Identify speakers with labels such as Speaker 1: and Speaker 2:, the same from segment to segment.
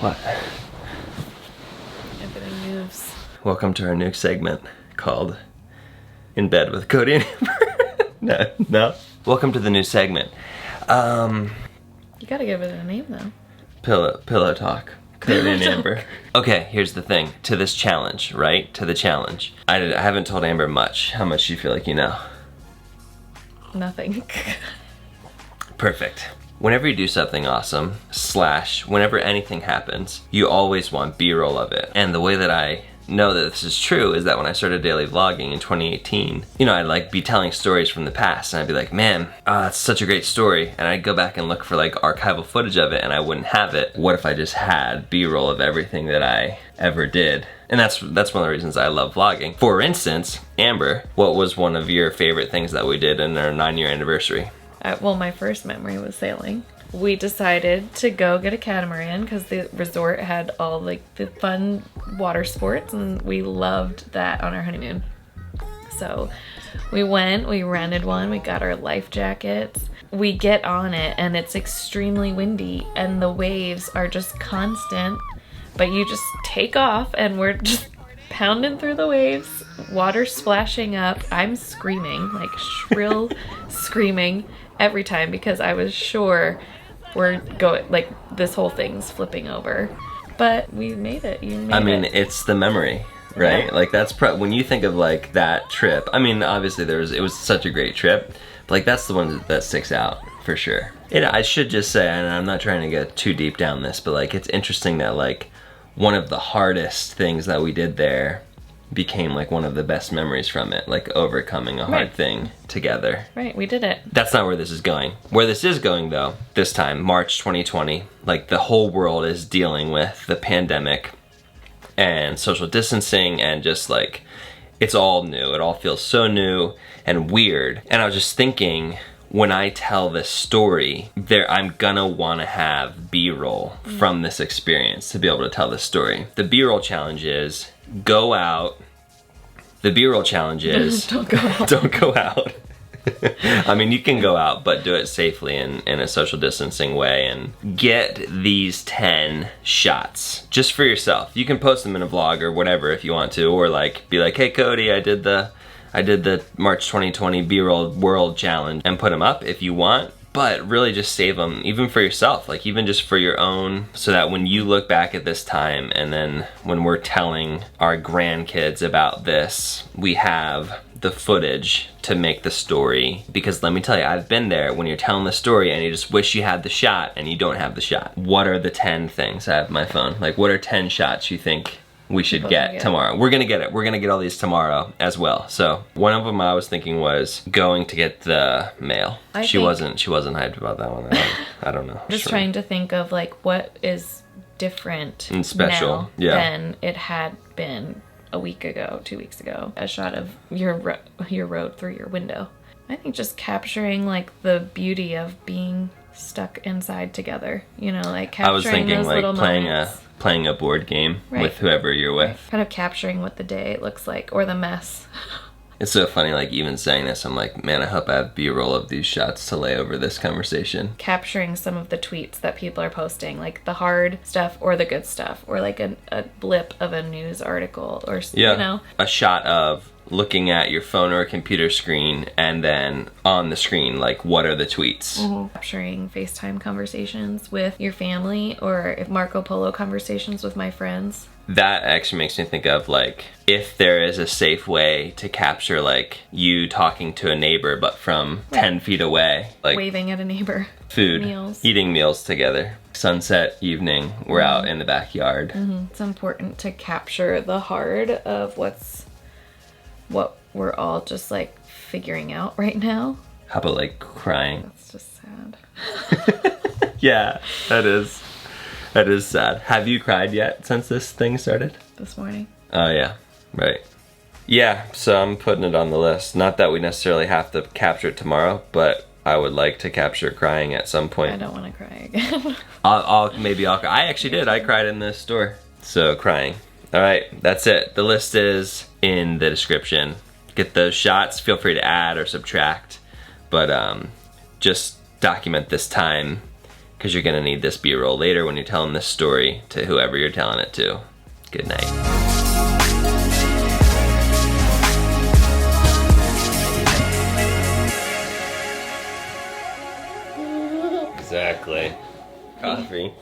Speaker 1: What?
Speaker 2: Everything moves.
Speaker 1: Welcome to our new segment called In Bed with Cody and Amber. No. Welcome to the new segment.
Speaker 2: You gotta give it a name though.
Speaker 1: Pillow talk. Cody and Amber. Okay, here's the thing. To this challenge, right? To the challenge. I haven't told Amber much. How much do you feel like you know?
Speaker 2: Nothing.
Speaker 1: Perfect. Whenever you do something awesome, / whenever anything happens, you always want B-roll of it. And the way that I know that this is true is that when I started daily vlogging in 2018, you know, I'd like be telling stories from the past and I'd be like, man, it's such a great story. And I'd go back and look for like archival footage of it and I wouldn't have it. What if I just had B-roll of everything that I ever did? And that's one of the reasons I love vlogging. For instance, Amber, what was one of your favorite things that we did in our 9-year anniversary?
Speaker 2: Well, my first memory was sailing. We decided to go get a catamaran because the resort had all like the fun water sports and we loved that on our honeymoon. So we went, we rented one, we got our life jackets. We get on it and it's extremely windy and the waves are just constant, but you just take off and we're just pounding through the waves, water splashing up. I'm screaming, like shrill screaming every time because I was sure we're going, like this whole thing's flipping over. But we made it. You made it.
Speaker 1: I mean, it's the memory, right?
Speaker 2: Yeah.
Speaker 1: Like that's when you think of like that trip. I mean, obviously it was such a great trip. But like that's the one that sticks out for sure. I should just say, and I'm not trying to get too deep down this, but like it's interesting that like one of the hardest things that we did there became like one of the best memories from it, like overcoming a hard thing together.
Speaker 2: Right, we did it.
Speaker 1: That's not where this is going. Where this is going though, this time, March 2020, like the whole world is dealing with the pandemic and social distancing and just like, it's all new. It all feels so new and weird. And I was just thinking, when I tell this story, I'm gonna wanna have B-roll from this experience to be able to tell this story. The B-roll challenge is go out. The B-roll challenge is
Speaker 2: Don't go out.
Speaker 1: Don't go out. I mean, you can go out, but do it safely in a social distancing way and get these 10 shots just for yourself. You can post them in a vlog or whatever if you want to, or like be like, hey Cody, I did the March 2020 B-roll world challenge and put them up if you want, but really just save them even for yourself, like even just for your own, so that when you look back at this time and then when we're telling our grandkids about this, we have the footage to make the story. Because let me tell you, I've been there when you're telling the story and you just wish you had the shot and you don't have the shot. What are the 10 things? I have my phone. Like what are 10 shots you think we should get tomorrow? We're gonna get it. We're gonna get all these tomorrow as well. So one of them I was thinking was going to get the mail. She wasn't hyped about that one. I don't know.
Speaker 2: Just trying to think of like what is different
Speaker 1: and special
Speaker 2: now than it had been a week ago, 2 weeks ago. A shot of your road through your window. I think just capturing like the beauty of being stuck inside together. You know, like capturing
Speaker 1: I was thinking
Speaker 2: those
Speaker 1: like
Speaker 2: little moments.
Speaker 1: playing a board game with whoever you're with.
Speaker 2: Kind of capturing what the day looks like, or the mess.
Speaker 1: It's so funny, like even saying this, I'm like, man, I hope I have B-roll of these shots to lay over this conversation.
Speaker 2: Capturing some of the tweets that people are posting, like the hard stuff or the good stuff, or like a blip of a news article, or you know.
Speaker 1: A shot of looking at your phone or a computer screen and then on the screen, like what are the tweets?
Speaker 2: Capturing FaceTime conversations with your family, or if Marco Polo conversations with my friends.
Speaker 1: That actually makes me think of like, if there is a safe way to capture like you talking to a neighbor but from 10 feet away. Like
Speaker 2: waving at a neighbor.
Speaker 1: Food,
Speaker 2: meals.
Speaker 1: Eating meals together. Sunset, evening, we're out in the backyard.
Speaker 2: It's important to capture the hard of what we're all just like figuring out right now.
Speaker 1: How about like crying?
Speaker 2: That's just sad.
Speaker 1: Yeah, that is sad. Have you cried yet since this thing started?
Speaker 2: This morning.
Speaker 1: Oh yeah, right. Yeah, so I'm putting it on the list. Not that we necessarily have to capture it tomorrow, but I would like to capture crying at some point.
Speaker 2: I don't want to cry again.
Speaker 1: Maybe I'll cry. I actually did. I cried in the store. So crying. All right, that's it. The list is in the description. Get those shots. Feel free to add or subtract, but just document this time because you're gonna need this B-roll later when you're telling this story to whoever you're telling it to. Good night. Exactly. Coffee.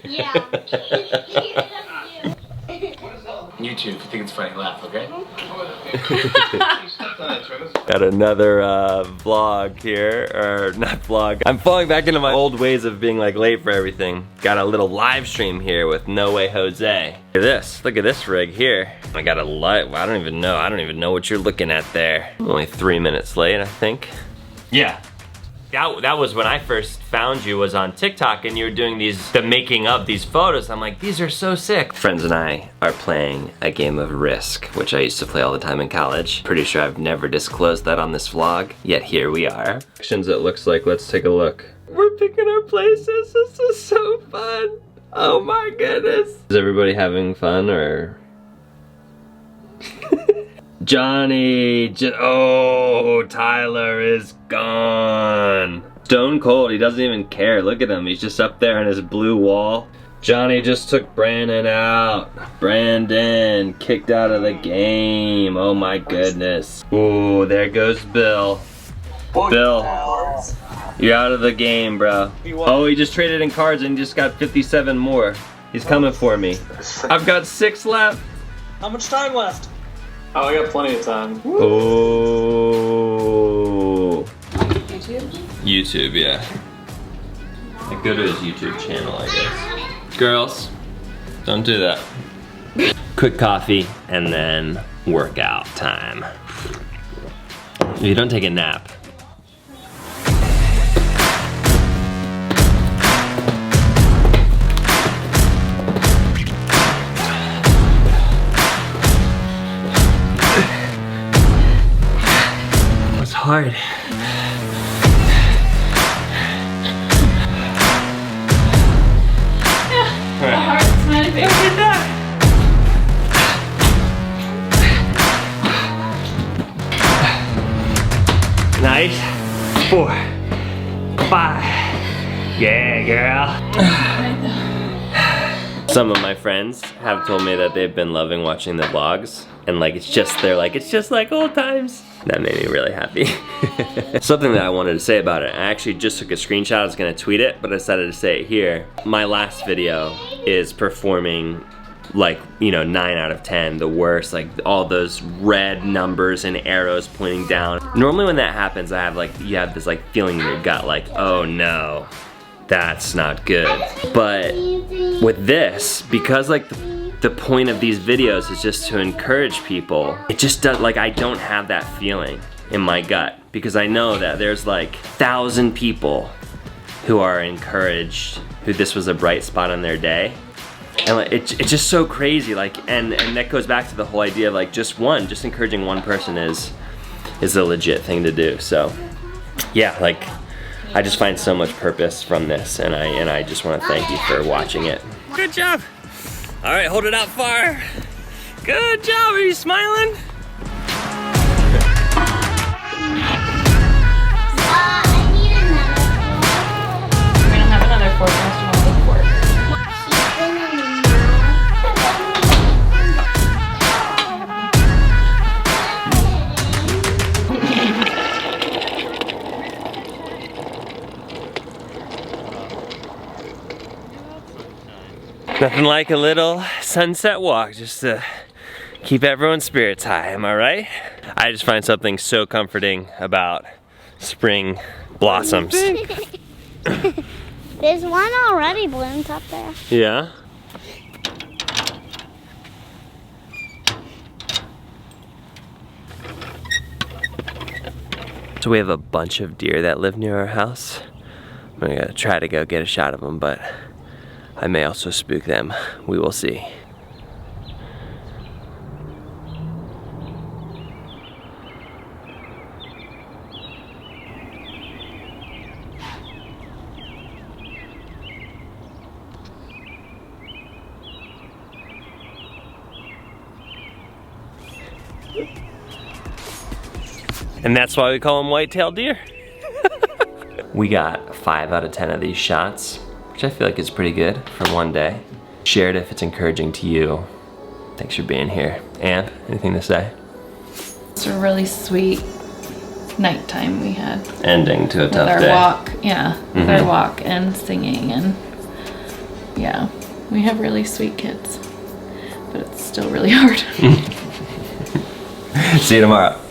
Speaker 3: Yeah.
Speaker 4: YouTube, if you think it's funny, laugh, okay?
Speaker 1: Got another vlog here, or not vlog. I'm falling back into my old ways of being like late for everything. Got a little live stream here with No Way Jose. Look at this rig here. I got a light, I don't even know what you're looking at there. I'm only 3 minutes late, I think. Yeah. That was when I first found you, was on TikTok, and you were doing the making of these photos. I'm like, these are so sick. Friends and I are playing a game of Risk, which I used to play all the time in college. Pretty sure I've never disclosed that on this vlog, yet here we are. It looks like, let's take a look. We're picking our places, this is so fun. Oh my goodness. Is everybody having fun, or? Johnny, oh, Tyler is gone. Stone cold, he doesn't even care. Look at him, he's just up there on his blue wall. Johnny just took Brandon out. Brandon kicked out of the game. Oh my goodness. Ooh, there goes Bill. Bill, you're out of the game, bro. Oh, he just traded in cards and just got 57 more. He's coming for me. I've got 6 left.
Speaker 5: How much time left? Oh, I got plenty of time.
Speaker 1: Oh.
Speaker 2: YouTube?
Speaker 1: YouTube, yeah. I go to his YouTube channel, I guess. Girls, don't do that. Quick coffee and then workout time. You don't take a nap. Hard.
Speaker 2: The heart smiley face. Look at that.
Speaker 1: Nice. 4, 5. Yeah, girl. Some of my friends have told me that they've been loving watching the vlogs, and like it's just like old times. That made me really happy. Something that I wanted to say about it, I actually just took a screenshot. I was gonna tweet it, but I decided to say it here. My last video is performing like, you know, 9 out of 10, the worst, like all those red numbers and arrows pointing down. Normally when that happens, you have this like feeling in your gut, like, oh no, that's not good. But with this, because like the point of these videos is just to encourage people, it just does, like, I don't have that feeling in my gut, because I know that there's like 1,000 people who are encouraged, who this was a bright spot on their day. And like, it's just so crazy, like, and that goes back to the whole idea of like just encouraging one person is a legit thing to do. So yeah, like I just find so much purpose from this, and I just want to thank you for watching it. Good job. All right, hold it out far. Good job, are you smiling?
Speaker 3: I need another.
Speaker 2: We don't have another fork, I have to hold the fork.
Speaker 1: Nothing like a little sunset walk just to keep everyone's spirits high, am I right? I just find something so comforting about spring blossoms.
Speaker 3: There's one already bloomed up there.
Speaker 1: Yeah? So we have a bunch of deer that live near our house. I'm gonna try to go get a shot of them, but I may also spook them. We will see. And that's why we call them white-tailed deer. We got 5 out of 10 of these shots, which I feel like is pretty good for one day. Share it if it's encouraging to you. Thanks for being here. Amp, anything to say?
Speaker 2: It's a really sweet nighttime we had.
Speaker 1: Ending to a
Speaker 2: With
Speaker 1: tough
Speaker 2: our
Speaker 1: day.
Speaker 2: walk, yeah. With our walk and singing and yeah. We have really sweet kids, but it's still really hard.
Speaker 1: See you tomorrow.